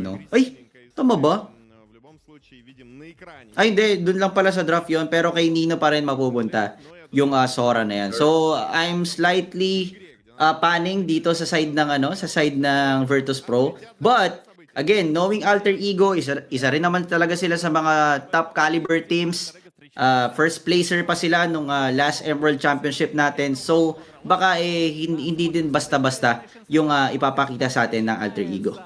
no? Ay, tama ba? Ay, hindi. Dun lang pala sa draft yon. Pero kay Nino pa rin mapupunta yung Sora na yan. So, I'm slightly panning dito sa side ng sa side ng Virtus Pro. But, again, knowing Alter Ego, isa rin naman talaga sila sa mga top caliber teams. First placer pa sila nung last Emerald Championship natin. So, baka hindi din basta-basta yung ipapakita sa atin ng Alter Ego.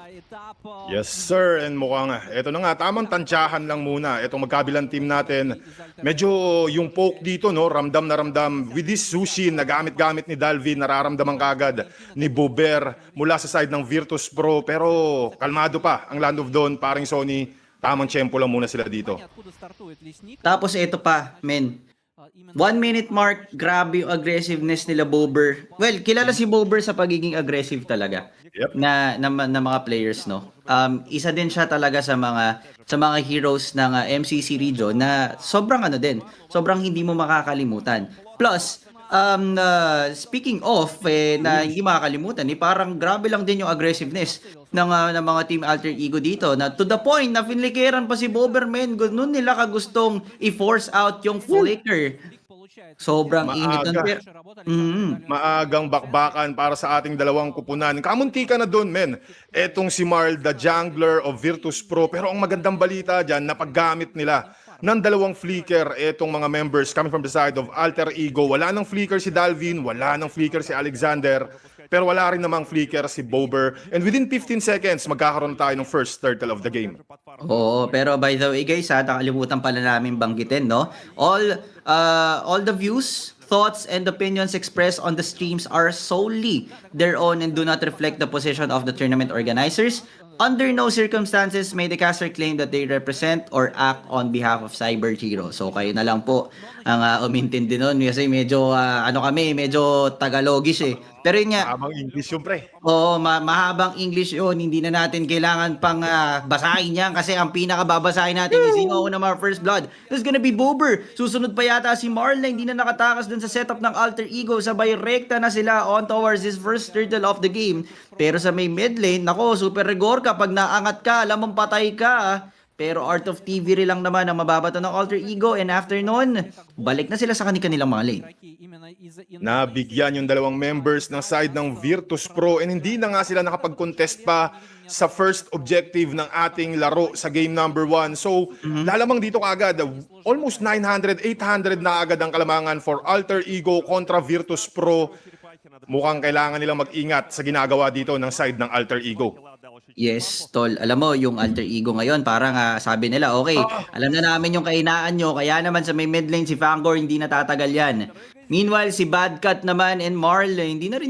Yes sir, and mukhang eto na nga, tamang tansyahan lang muna itong magkabilang team natin. Medyo yung poke dito, no, ramdam na ramdam. With this sushi na gamit-gamit ni Dalvin, nararamdaman kagad ni Bober mula sa side ng Virtus Pro. Pero kalmado pa ang Land of Dawn, paring Sony, tamang tiyempo lang muna sila dito. Tapos ito pa, men. 1 minute mark, grabe yung aggressiveness nila Bober. Well, kilala si Bober sa pagiging aggressive talaga. Yep. Na mga players, no. Isa din siya talaga sa mga heroes ng MCC region na sobrang sobrang hindi mo makakalimutan. Plus, speaking of na hindi makakalimutan, parang grabe lang din yung aggressiveness ng mga team Alter Ego dito, na to the point na finlikeran pa si Boberman, noon nila kagustong i-force out yung flicker. Sobrang init nun. Maagang bakbakan para sa ating dalawang kupunan. Kamunti ka na doon, men. Etong si Marl, the jungler of Virtus Pro. Pero ang magandang balita dyan, napaggamit nila ng dalawang flicker etong mga members coming from the side of Alter Ego. Wala nang flicker si Dalvin, wala nang flicker si Alexander, pero wala rin namang flicker si Bober. And within 15 seconds, magkakaroon tayo ng first turtle of the game. Oo, pero by the way guys, nakalimutan pala namin banggitin, no? All the views, thoughts, and opinions expressed on the streams are solely their own and do not reflect the position of the tournament organizers. Under no circumstances may the caster claim that they represent or act on behalf of Cyber Hero. So kayo na lang po ang umintindi nun kasi medyo medyo Tagalogis eh. Pero yun nga, Tamang English yun, pre. oo, mahabang English yun. Hindi na natin kailangan pang basahin yan kasi ang pinakababasahin natin is sino na mga First Blood. There's gonna be Bober. Susunod pa yata si Marl na hindi na nakatakas dun sa setup ng Alter Ego. Sabay rekta na sila on towards his first turtle of the game. Pero sa may mid lane, nako, super rigor kapag naangat ka, alam mong patay ka. Pero Art of TV lang naman ang mababato ng Alter Ego, and after nun, balik na sila sa kanilang mga lane. Nabigyan yung dalawang members ng side ng Virtus Pro, and hindi na nga sila nakapag-contest pa sa first objective ng ating laro sa game number 1. So, lalamang dito kaagad, almost 900, 800 na agad ang kalamangan for Alter Ego kontra Virtus Pro. Mukhang kailangan nilang mag-ingat sa ginagawa dito ng side ng Alter Ego. Yes, tol. Alam mo, yung Alter Ego ngayon, parang sabi nila, okay, alam na namin yung kahinaan nyo, kaya naman sa may mid lane si Fangor, hindi natatagal yan. Meanwhile, si Badcat naman and Marl, hindi na rin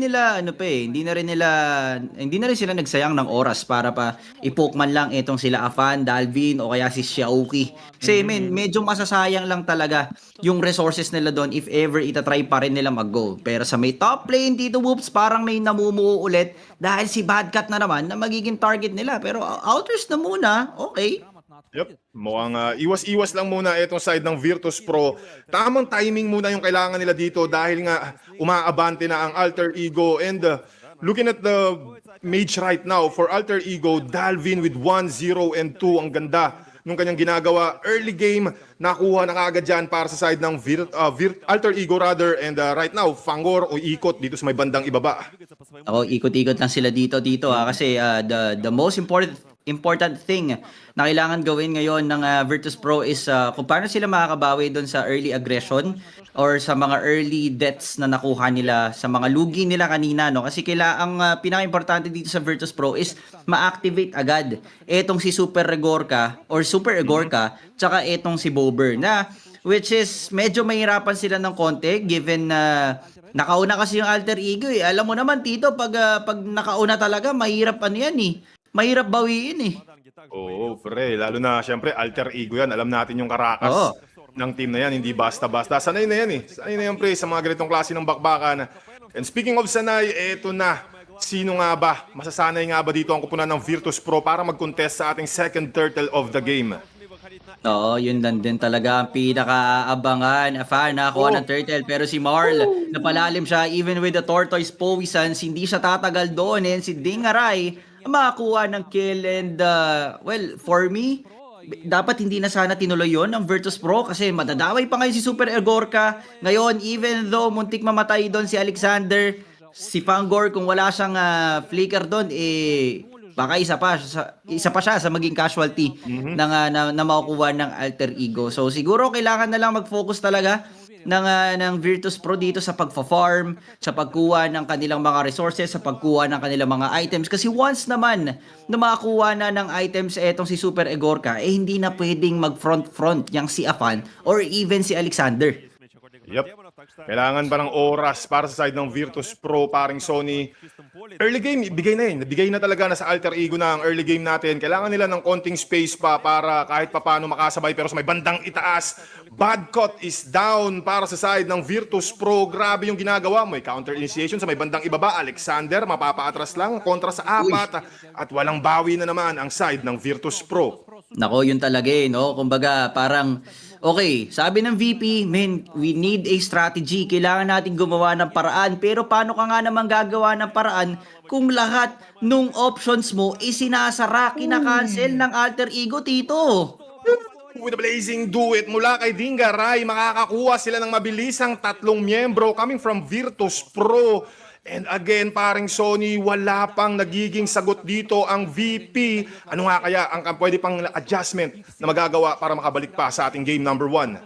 sila nagsayang ng oras para pa i-poke man lang itong sila Afan, Dalvin, o kaya si Xiaoki. Kasi medyo masasayang lang talaga yung resources nila doon if ever itatry pa rin nila mag-go. Pero sa may top lane, Tito Whoops, parang may namumuo ulit dahil si Badcat na naman na magiging target nila. Pero outers na muna, okay. Yep, mukhang iwas-iwas lang muna itong side ng Virtus Pro. Tamang timing muna yung kailangan nila dito dahil nga umaabante na ang Alter Ego. And looking at the mage right now for Alter Ego, Dalvin with 1-0 and 2. Ang ganda nung kanyang ginagawa. Early game, nakuha na kaagad dyan para sa side ng Alter Ego rather. And right now, Fangor o ikot dito sa may bandang ibaba. Ako, ikot-ikot lang sila dito kasi the most important thing na kailangan gawin ngayon ng Virtus Pro is kung paano sila makakabawi doon sa early aggression or sa mga early deaths na nakuha nila sa mga lugi nila kanina, no? Kasi ang pinaka-importante dito sa Virtus Pro is ma-activate agad etong si Super Egorka tsaka etong si Bober na which is medyo mahirapan sila ng konti given na nakauna kasi yung Alter Ego eh. Alam mo naman Tito, pag nakauna talaga mahirap mahirap bawiin eh. Oo, pre. Lalo na, syempre, Alter Ego yan. Alam natin yung karakas ng team na yan. Hindi basta-basta. Sanay na yan eh. Sanay na yan, pre, sa mga ganitong klase ng bakbakan. And speaking of sanay, eto na. Sino nga ba? Masasanay nga ba dito ang kupunan ng Virtus Pro para mag-contest sa ating second turtle of the game? Oo, yun lang din talaga ang pinakaabangan. Afan, nakakuha ng turtle. Pero si Marl, napalalim siya even with the tortoise poisons. Hindi siya tatagal doon. And si Dingaray, makakuha ng kill and well, for me, dapat hindi na sana tinuloy yon ng Virtus Pro kasi madadaway pa ngayon si Super Egorka. Ngayon, even though muntik mamatay doon si Alexander, si Fangor kung wala siyang flicker doon, baka isa pa siya sa maging casualty na makukuha ng Alter Ego. So siguro kailangan na lang mag-focus talaga ng Virtus Pro dito sa pagfa-farm, sa pagkuha ng kanilang mga resources, sa pagkuha ng kanilang mga items. Kasi once naman na makakuha na ng items etong si Super Egorka, hindi na pwedeng mag-front yang si Afan or even si Alexander. Yep. Kailangan ba ng oras para sa side ng Virtus Pro, paring Sony? Early game, ibigay na yun. Nabigay na talaga na sa Alter Ego na ang early game natin. Kailangan nila ng konting space pa para kahit papaano makasabay. Pero sa may bandang itaas, bad cut is down para sa side ng Virtus Pro. Grabe yung ginagawa mo. May counter initiation sa may bandang ibaba. Alexander, mapapaatras lang kontra sa apat. At walang bawi na naman ang side ng Virtus Pro. Nako, yun talaga no? Kumbaga, parang, okay, sabi ng VP, man, we need a strategy. Kailangan natin gumawa ng paraan. Pero paano ka nga naman gagawa ng paraan kung lahat nung options mo sinasara, kinakancel ng Alter Ego, Tito? With the blazing do it mula kay Dinga Rai, makakakuha sila ng mabilisang 3 miyembro coming from Virtus Pro. And again, paring Sony, wala pang nagiging sagot dito ang VP. Ano nga kaya ang pwede pang adjustment na magagawa para makabalik pa sa ating game number 1?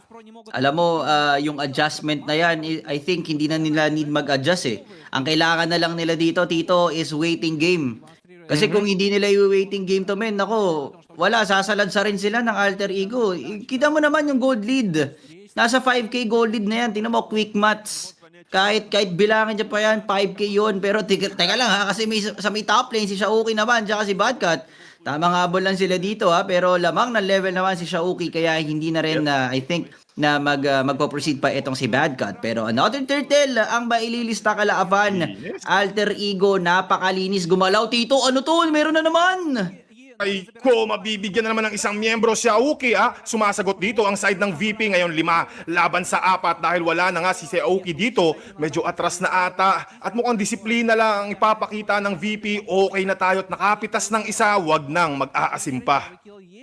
Alam mo, yung adjustment na yan, I think hindi na nila need mag-adjust Ang kailangan na lang nila dito, Tito, is waiting game. Kasi kung hindi nila yung waiting game to, men, nako, wala, sasaladsa rin sila ng Alter Ego. Kita mo naman yung gold lead. Nasa 5k gold lead na yan. Tingnan mo, quick maths. Kahit bilangin niya pa yan, 5k yun. Pero teka lang kasi sa may top lane, si Shauki naman, tsaka si Badcat. Tamang habol lang sila dito pero lamang na level naman si Shauki. Kaya hindi na rin, I think, na magpo-proceed pa itong si Badcat. Pero another turtle ang maililista kala Avan. Alter Ego, napakalinis. Gumalaw, Tito. Ano to? Meron na naman. Ay ko, mabibigyan na naman ng isang miyembro si Aoki Sumasagot dito ang side ng VP ngayon 5 laban sa 4 dahil wala na nga si Aoki dito. Medyo atras na ata at mukhang disiplina lang ang ipapakita ng VP. Okay na tayo at nakapitas ng isa, wag nang mag-aasim pa.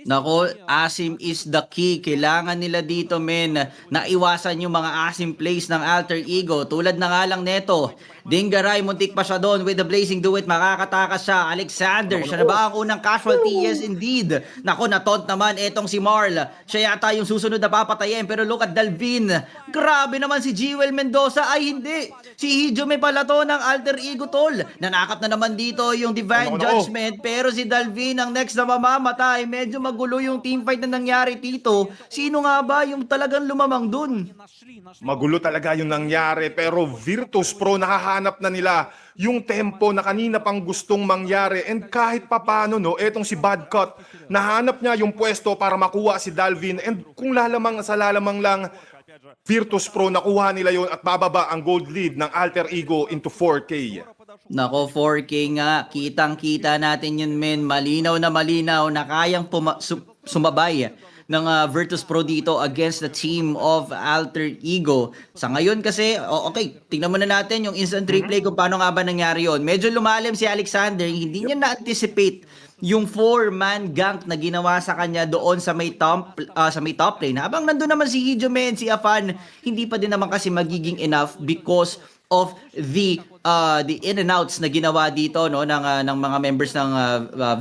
Nako, asim is the key. Kailangan nila dito, men, na iwasan yung mga asim plays ng Alter Ego. Tulad na nga lang neto, Dingaray, muntik pa siya doon with the blazing duet. Makakatakas siya. Alexander, siya na ba ang unang casualty? Yes, indeed. Nako, natont naman etong si Marl. Siya yata yung susunod na papatayin. Pero look at Dalvin. Grabe naman si Jewel Mendoza. Ay, hindi. Si Hijome pala to ng Alter Ego, tol. Nanakap na naman dito yung Divine Judgment. Pero si Dalvin ang next na mamamatay. Medyo magulo yung teamfight na nangyari, Tito. Sino nga ba yung talagang lumamang dun? Magulo talaga yung nangyari pero Virtus Pro nakahanap na nila yung tempo na kanina pang gustong mangyari and kahit papano etong si Badcut nahanap niya yung pwesto para makuha si Dalvin and kung lalamang lang Virtus Pro nakuha nila yon at bababa ang gold lead ng Alter Ego into 4K. Nako, 4K nga. Kitang-kita natin yun, men. Malinaw na kayang sumabay ng Virtus Pro dito against the team of Alter Ego. Sa ngayon kasi, okay, tingnan muna natin yung instant replay kung paano nga ba nangyari yon. Medyo lumalim si Alexander, hindi niya na-anticipate yung 4-man gank na ginawa sa kanya doon sa may top lane. Habang nandun naman si Hijome and si Afan, hindi pa din naman kasi magiging enough because of the in and outs na ginawa dito ng mga members ng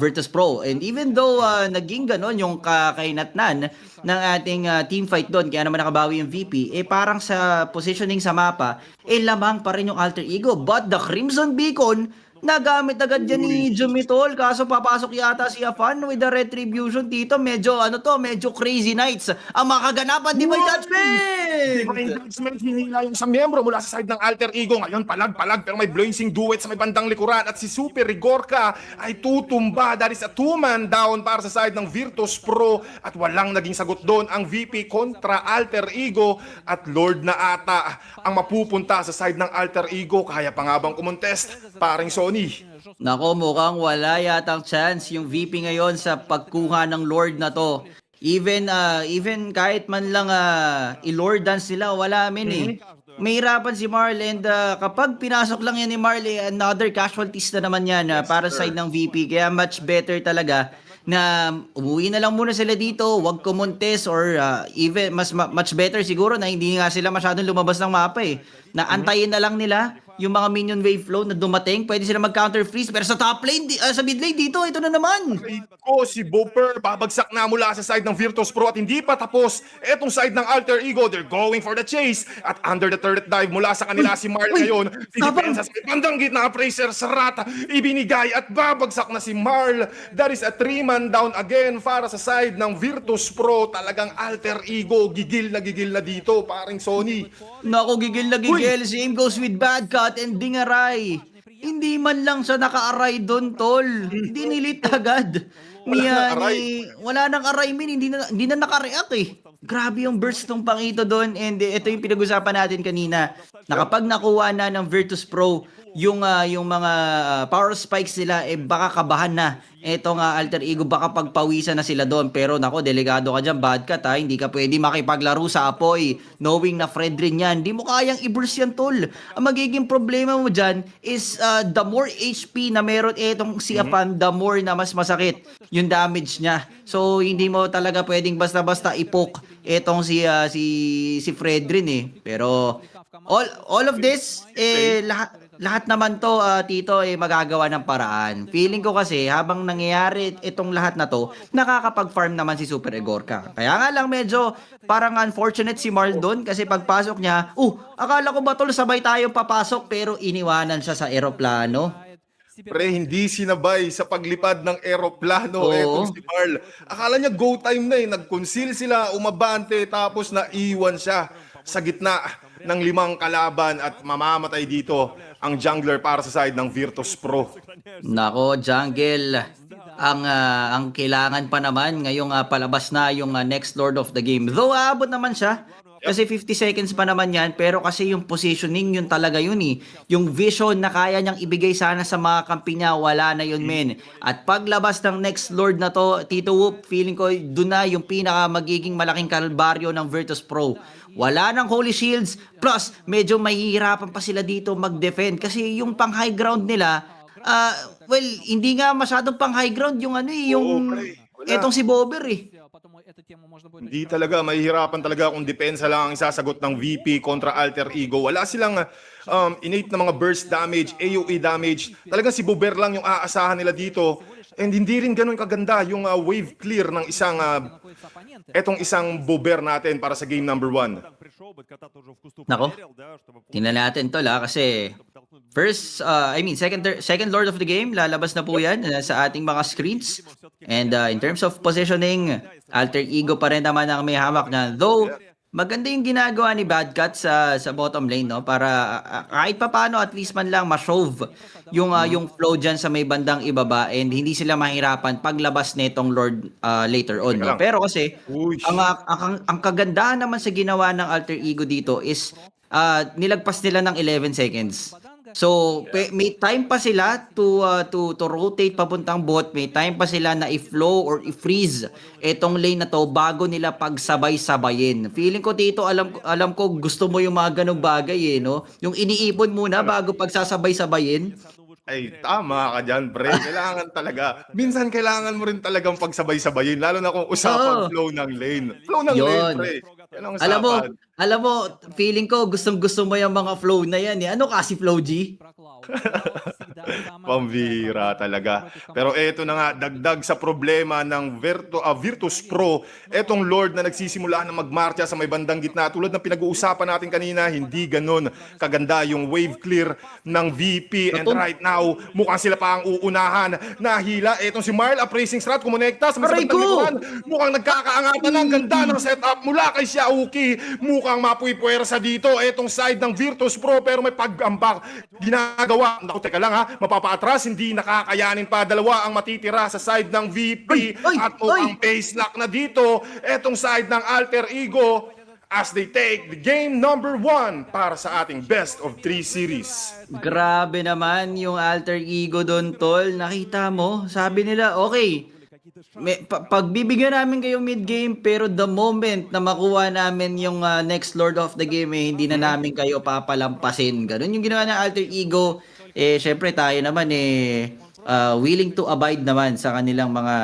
Virtus Pro. And even though naging ganon yung kainatnan ng ating team fight doon, kaya naman nakabawi yung VP, parang sa positioning sa mapa, lamang pa rin yung Alter Ego. But the Crimson Beacon nagamit agad dyan ni Jumitol, kaso papasok yata si Afan with the retribution dito. Medyo crazy nights ang makaganapan. Di ba yung judgment? Hinila yung isang miyembro mula sa side ng Alter Ego. Ngayon palag pero may blazing duet sa may bandang likuran at si Super Rigorka ay tutumba. That is a 2-man down para sa side ng Virtus Pro at walang naging sagot doon ang VP kontra Alter Ego at Lord na ata ang mapupunta sa side ng Alter Ego. Kaya pa nga bang kumontest, paring Sony? Nako, mukhang wala yatang chance yung VP ngayon sa pagkuha ng Lord na to. Even kahit man lang i-Lord dance sila, wala mahirapan si Marl and kapag pinasok lang yan ni Marl, another casualties na naman yan para sa side ng VP. Kaya much better talaga na umuwi na lang muna sila dito, wag kumontes or even much better siguro na hindi nga sila masyadong lumabas ng mapa na antayin na lang nila yung mga minion wave flow na dumating, pwede sila mag-counter freeze pero sa top lane, sa mid lane dito, ito na naman. Ko si Boper babagsak na mula sa side ng Virtus Pro at hindi pa tapos etong side ng Alter Ego. They're going for the chase at under the turret dive mula sa kanila si Marl ngayon. Pidepensa sa bandang gitna, Fraser Sarat ibinigay at babagsak na si Marl. That is a 3-man down again para sa side ng Virtus Pro. Talagang Alter Ego gigil na dito, paring Sony. Nako, gigil na gigil. Same goes with Badcut and Dingaray. Hindi man lang siya naka-aray doon, tol. Hindi nilit agad. Wala nang aray hindi na naka-react Grabe yung burst ng Pangito doon and ito yung pinag-usapan natin kanina. Na kapag nakuha na ng Virtus Pro yung mga power spikes nila, baka kabahan na. Etong Alter Ego, baka pagpawisan na sila doon. Pero nako, delikado ka dyan, Badcat hindi ka pwede makipaglaro sa apoy knowing na Fred rin yan. Di mo kayang i-burst yan, tol. Ang magiging problema mo dyan is the more HP na meron etong si Apan, the more na mas masakit yung damage niya. So hindi mo talaga pwedeng basta-basta i-poke etong si Fred rin Pero all of this lahat naman to Tito magagawa ng paraan. Feeling ko kasi habang nangyayari itong lahat na to, nakakapag-farm naman si Super Egorka. Kaya nga lang medyo parang unfortunate si Marl doon kasi pagpasok niya, akala ko ba tol sabay tayo papasok pero iniwanan siya sa eroplano. Pre, hindi sinabay sa paglipad ng eroplano etong si Marl. Akala niya go time na nag-conceal sila, umabante, tapos naiwan siya sa gitna ng 5 kalaban at mamamatay dito ang jungler para sa side ng Virtus Pro. Nako, jungle. Ang kailangan pa naman ngayong palabas na yung next Lord of the Game. Though aabot naman siya. Kasi 50 seconds pa naman yan, pero kasi yung positioning yun talaga yun Yung vision na kaya niyang ibigay sana sa mga kampi niya, wala na yun men. At paglabas ng next Lord na to, Tito Whoop, feeling ko dun na yung pinaka magiging malaking kalbaryo ng Virtus Pro. Wala ng Holy Shields, plus medyo mahihirapan pa sila dito mag-defend kasi yung pang high ground nila, hindi nga masyadong pang high ground yung etong si Bober Hindi talaga, mahihirapan talaga kung depensa lang ang isasagot ng VP kontra Alter Ego. Wala silang innate na mga burst damage, AoE damage. Talagang si Bober lang yung aasahan nila dito. And hindi rin ganun kaganda yung wave clear ng isang Bober natin para sa game number 1. Nako, tingnan natin to kasi second Lord of the Game, lalabas na po yan sa ating mga screens. And in terms of positioning, Alter Ego pa rin naman ang may hawak na. Though, maganda yung ginagawa ni Badcat sa bottom lane, para kahit pa paano at least man lang ma-shove yung flow dyan sa may bandang ibaba and hindi sila mahirapan paglabas nitong Lord later on. Pero kasi, ang kagandahan naman sa ginawa ng Alter Ego dito is nilagpas nila ng 11 seconds. So, may time pa sila to rotate papuntang bot. May time pa sila na i-flow or i-freeze etong lane na to bago nila pagsabay-sabayin. Feeling ko dito, alam ko gusto mo yung mga ganong bagay no? Yung iniipon muna bago pagsasabay-sabayin. Ay, tama ka dyan, pre. Kailangan talaga. Minsan kailangan mo rin talagang pagsabay-sabayin, lalo na kung usapang flow ng lane. Flow ng lane, pre. Yan ang usapan. Alam mo, feeling ko gustong-gusto mo yung mga flow na yan. Ano kasi flow, G? Pambira talaga. Pero eto na nga, dagdag sa problema ng Virtus Pro, etong Lord na nagsisimula na magmarcha sa may bandang gitna. Tulad ng pinag-uusapan natin kanina, hindi ganun kaganda yung wave clear ng VP. And right now, mukhang sila pa ang uunahan. Nahila, etong si Marl, appraising strat, kumonekta sa may bandang likuran. Mukhang nagkakaangatan ng ganda ng setup mula kay Xiaoki. Mukhang mapuipuwersa dito, etong side ng Virtus Pro, pero may pag-ambak ginagawa. Naku, teka lang mapapaatras, hindi nakakayanin pa. Dalawa ang matitira sa side ng VP at mukhang pace lock na dito etong side ng Alter Ego as they take the game number 1 para sa ating best of 3 series. Grabe naman yung Alter Ego doon, tol. Nakita mo, sabi nila, okay, pagbibigyan namin kayo mid-game, pero the moment na makuha namin yung next Lord of the Game, hindi na namin kayo papalampasin. Ganun yung ginawa ng Alter Ego. Syempre tayo naman willing to abide naman sa kanilang mga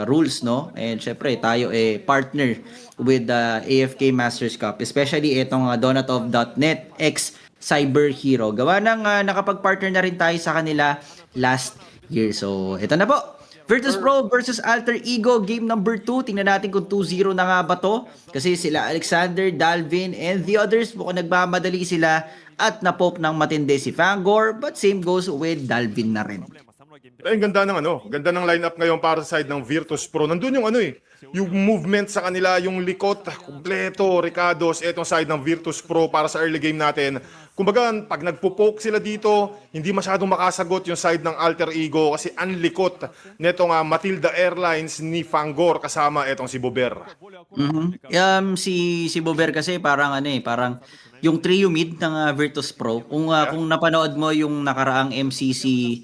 rules, no? And syempre tayo partner with the AFK Masters Cup, especially itong Donatov.net X Cyber Hero. Gawa ng nakapag-partner na rin tayo sa kanila last year. So, ito na po. Virtus Pro versus Alter Ego, game number 2. Tingnan natin kung 2-0 na nga ba to. Kasi sila Alexander, Dalvin, and the others, mukhang nagmamadali sila at na-pope ng matindi si Fangor. But same goes with Dalvin na rin. Ay, ganda ng ganda ng lineup ngayon para sa side ng Virtus Pro. Nandun yung yung movement sa kanila, yung likot, kompleto, Ricardos, etong side ng Virtus Pro para sa early game natin. Kumbaga, pag nagpo-poke sila dito, hindi masyadong makasagot yung side ng Alter Ego kasi anlikot netong Matilda Airlines ni Fangor kasama etong si Bober. Si Bober kasi parang parang yung trio mid ng Virtus Pro. Kung napanood mo yung nakaraang MCC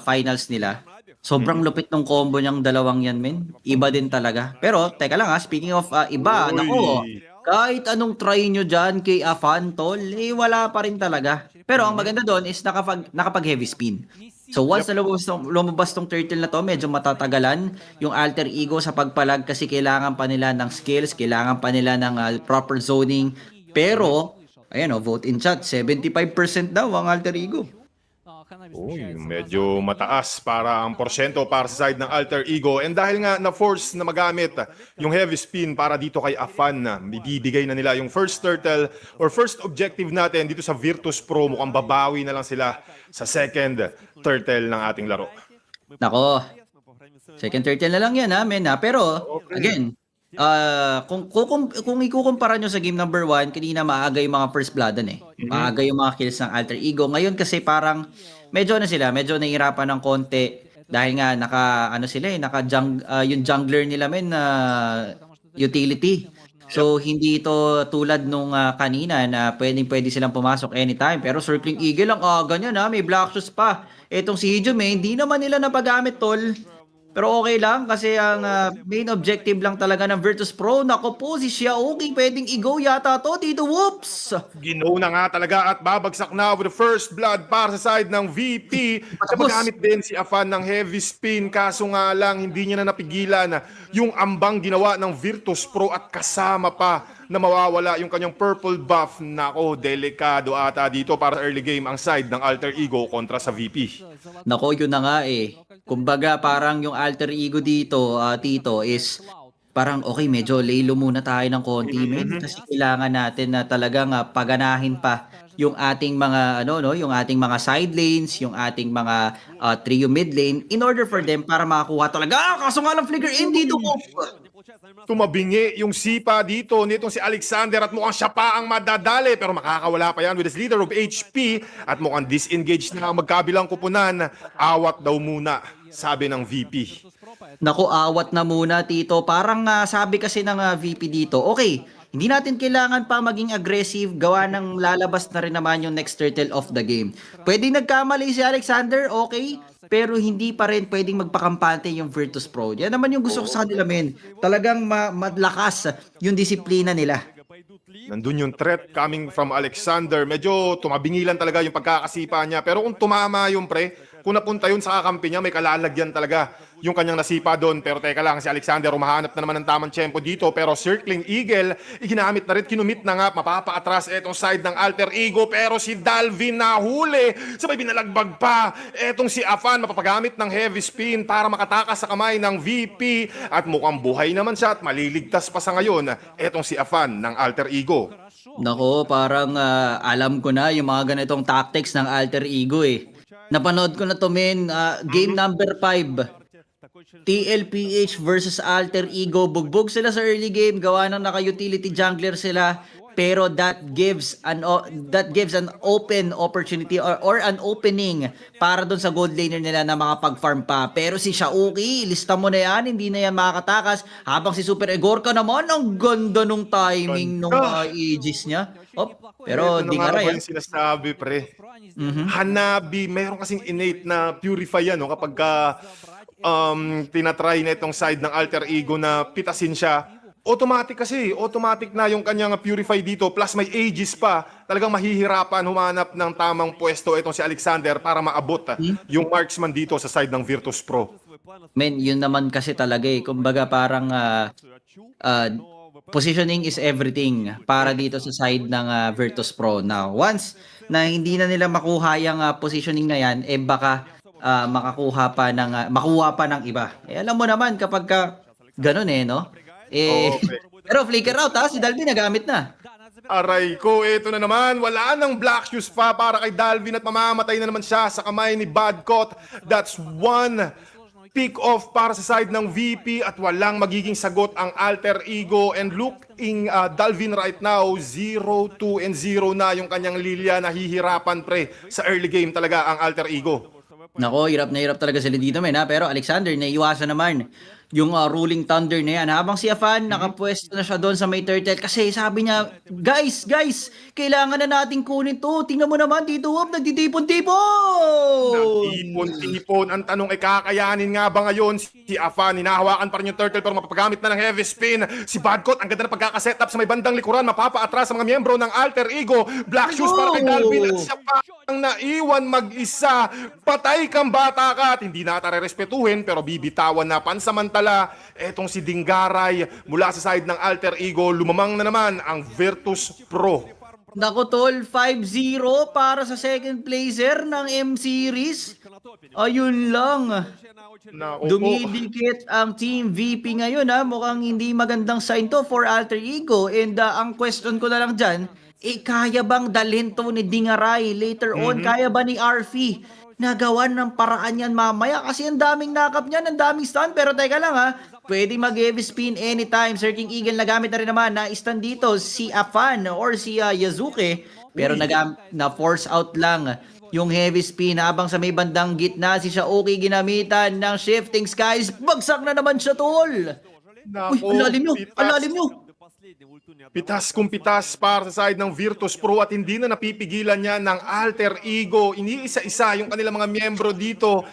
finals nila, sobrang lupit ng combo niyang dalawang yan, men. Iba din talaga. Pero, teka lang speaking of iba, Uy. nako, kahit anong try nyo dyan kay Afan, tol, wala pa rin talaga. Pero ang maganda doon is nakapag heavy spin. So once na lumabas tong turtle na to, medyo matatagalan yung Alter Ego sa pagpalag kasi kailangan pa nila ng skills, kailangan pa nila ng proper zoning. Pero, ayan vote in chat, 75% daw ang Alter Ego. Uy, medyo mataas para ang porsyento para sa side ng Alter Ego. And dahil nga na-force na magamit yung heavy spin para dito kay Afan, bibigay na nila yung first turtle or first objective natin dito sa Virtus Pro. Mukhang babawi na lang sila sa second turtle ng ating laro. Nako, second turtle na lang yan men Pero, again, kung ikukumpara nyo sa game number 1, kanina maaga yung mga first bloodan Maaga yung mga kills ng Alter Ego. Ngayon kasi parang medyo nahihirapan ng konti dahil nga yung jungler nila utility. So hindi ito tulad nung kanina na pwede silang pumasok anytime. Pero Circling Eagle lang ganyan may Black Shoes pa. Etong si Hijum hindi naman nila napagamit tol. Pero okay lang kasi ang main objective lang talaga ng Virtus Pro. Nako po, si Xiaoki pwedeng i-go yata to dito. Whoops! Ginaw na nga talaga at babagsak na with the first blood para sa side ng VP. Napagamit din si Afan ng heavy spin kaso nga lang hindi niya na napigilan yung ambang ginawa ng Virtus Pro at kasama pa na mawawala yung kanyang purple buff. Nako, delikado ata dito para early game ang side ng Alter Ego kontra sa VP. Nako, yun na nga Kumbaga parang yung Alter Ego dito, Tito, is parang okay, medyo laylo muna tayo ng konti, men. Kasi kailangan natin na talagang paganahin pa yung ating mga yung ating mga side lanes, yung ating mga trio mid lane in order for them para makakuha talaga. Kaso nga lang flicker in dito ko. Tumabingi yung sipa dito nitong si Alexander at mukhang siya pa ang madadali pero makakawala pa yan with his leader of HP at mukhang disengaged na ang magkabilang kupunan. Awat daw muna, sabi ng VP. Naku, awat na muna, Tito. Parang sabi kasi ng VP dito, okay, hindi natin kailangan pa maging aggressive, gawa ng lalabas na rin naman yung next turtle of the game. Pwedeng nagkamali si Alexander, okay, pero hindi pa rin pwedeng magpakampante yung Virtus Pro. Yan naman yung gusto ko sa kanila, men. Talagang malakas yung disiplina nila. Nandun yung threat coming from Alexander. Medyo tumabingilan talaga yung pagkakasipa niya. Pero kung tumama yung kung napunta yun sa kakampi niya, may kalalagyan talaga yung kanyang nasipa doon. Pero teka lang, si Alexander umahanap na naman ng tamang tiyempo dito. Pero Circling Eagle, ginamit na rin, kinumit na nga, mapapaatras etong side ng Alter Ego. Pero si Dalvin nahuli, sabay binalagbag pa. Etong si Afan, mapapagamit ng heavy spin para makatakas sa kamay ng VP. At mukhang buhay naman siya at maliligtas pa sa ngayon. Etong si Afan ng Alter Ego. Nako, parang alam ko na yung mga ganitong tactics ng Alter Ego Napanood ko na to, men. Game number 5. TLPH versus Alter Ego. Bugbog sila sa early game. Gawa ng naka-utility jungler sila. Pero that gives an open opportunity or an opening para doon sa gold laner nila na makapag-farm pa. Pero si Xiaoki, lista mo na yan, hindi na yan makakatakas. Habang si Super Egorka naman, ang ganda nung timing nung Aegis niya. Pero di nga rin. Yung sinasabi, pre. Hanabi, mayroon kasing innate na purify yan, kapag tinatry na itong side ng Alter Ego na pitasin siya, automatic na yung kanyang Purify dito, plus may Aegis pa, talagang mahihirapan humanap ng tamang pwesto itong si Alexander para maabot yung marksman dito sa side ng Virtus Pro. Men, yun naman kasi talaga eh. Kumbaga parang positioning is everything para dito sa side ng Virtus Pro. Now, once na hindi na nila makuha yung positioning na yan, eh baka makuha pa ng iba. Eh alam mo naman kapag ganun eh, no? Eh, Okay. pero flicker out si Dalvin nagamit na. Aray ko, ito na naman. Wala nang black shoes pa para kay Dalvin at mamamatay na naman siya sa kamay ni Badcott. That's one pick off para sa side ng VP at walang magiging sagot ang Alter Ego. And looking Dalvin right now, 0-2-0 na yung kanyang Lilia. Nahihirapan pre sa early game talaga ang Alter Ego. Nako, hirap na hirap talaga sila dito, men, ha? Pero Alexander, naiiwasan naman yung ruling thunder na yan. Habang si Afan, nakapwesto na siya doon sa may turtle. Kasi sabi niya, guys, kailangan na natin kunin to. Tingnan mo naman dito, nagtitipon-tipon! Nagtipon-tipon. Ang tanong ay kakayanin nga ba ngayon si Afan? Hinahawakan pa rin yung turtle pero mapapagamit na ng heavy spin. Si Badcott, ang ganda na pagkakasetup sa may bandang likuran. Mapapaatras sa mga miyembro ng Alter Ego. Black shoes para kay Dalvin at siya pa ang naiwan mag-isa. Patay kang bata ka at hindi na respetuhin pero bibitawan na pansamantala. Etong si Dingaray mula sa side ng Alter Ego. Lumamang na naman ang Virtus Pro. Nako tol, 5-0 para sa second placer ng M-Series. Ayun lang. Dumidikit ang Team VP ngayon Mukhang hindi magandang sign to for Alter Ego. And ang question ko na lang dyan, kaya bang dalhin to ni Dingaray later on? Kaya ba ni Arfi nagawan ng paraan yan mamaya? Kasi ang daming nakap niyan, ang daming stun. Pero teka lang pwede mag-heavy spin anytime. Sir King Eagle nagamit na rin naman na stun dito si Afan or si Yazuke. Pero na-force out lang yung heavy spin habang sa may bandang gitna si Shaoki ginamitan ng shifting skies. Bagsak na naman siya, tol. Nako, alalim nyo. Pitas kung pitas para sa side ng Virtus Pro at hindi na napipigilan niya ng Alter Ego. Iniisa-isa yung kanilang mga miyembro dito.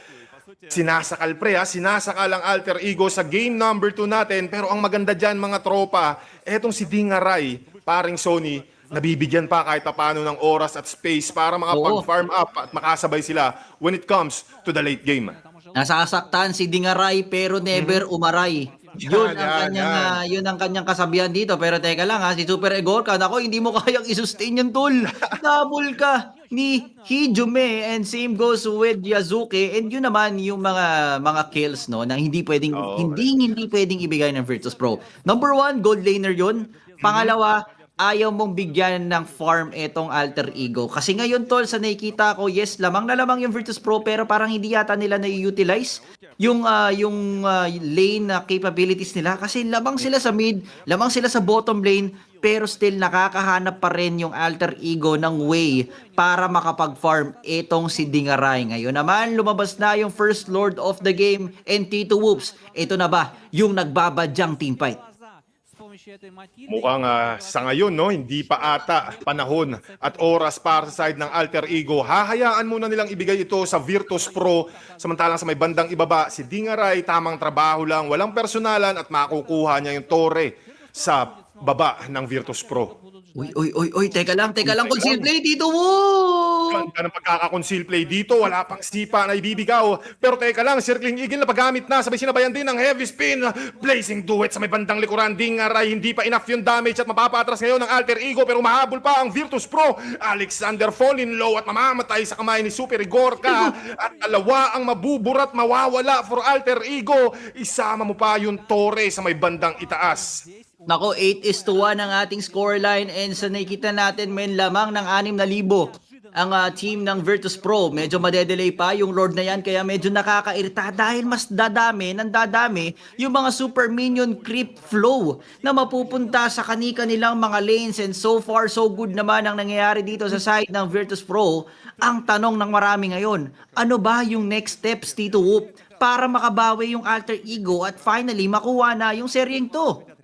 Sinasakal pre sinasakal ang Alter Ego sa game number 2 natin. Pero ang maganda dyan mga tropa, etong si Dingaray, paring Sony, nabibigyan pa kahit paano ng oras at space para makapag-farm up at makasabay sila when it comes to the late game. Nasasaktan si Dingaray pero never umaray. Yun ang kanyang kasabihan dito. Pero teka lang si Super Egorka, nako hindi mo kayang i-sustain yung tool. Double ka ni Hijume and same goes with Yazuke. And yun naman yung mga kills na hindi pwedeng hindi pwedeng ibigay ng Virtus Pro. Number 1, gold laner yun. Pangalawa, ayaw mong bigyan ng farm etong Alter Ego. Kasi ngayon tol, sa nakikita ko, yes, lamang na lamang yung Virtus Pro pero parang hindi yata nila na-utilize yung lane na capabilities nila. Kasi lamang sila sa mid, lamang sila sa bottom lane, pero still nakakahanap pa rin yung Alter Ego ng way para makapag-farm etong si Dingaray. Ngayon naman, lumabas na yung first lord of the game and Tito Whoops. Ito na ba yung nagbabadyang teamfight? Mukhang sa ngayon, hindi pa ata panahon at oras para sa side ng Alter Ego. Hahayaan muna nilang ibigay ito sa Virtus Pro. Samantalang sa may bandang ibaba, si Dingaray, tamang trabaho lang, walang personalan at makukuha niya yung tore sa baba ng Virtus Pro. Uy, teka lang, conceal play dito, woo! Ganda ng pagkaka-conceal play dito, wala pang sipa na ibibigaw. Pero teka lang, Circling Eagle na paggamit na, sabay sinabayan din ng heavy spin. Blazing duet sa may bandang likuran, Dingaray, hindi pa enough yung damage at mapapatras ngayon ng Alter Ego, pero mahabol pa ang Virtus Pro. Alexander falling low at mamamatay sa kamay ni Super Igorka. At dalawa ang mabuburat, mawawala for Alter Ego. Isama mo pa yung tore sa may bandang itaas. Nako, 8-1 ang ating scoreline and sa nakikita natin may lamang ng 6,000 ang team ng Virtus Pro. Medyo madedelay pa yung Lord na yan kaya medyo nakakairita dahil mas dadami yung mga super minion creep flow na mapupunta sa kani-kanilang mga lanes and so far so good naman ang nangyayari dito sa side ng Virtus Pro. Ang tanong ng marami ngayon, ano ba yung next steps Tito Whoop para makabawi yung Alter Ego at finally makuha na yung seryeng to?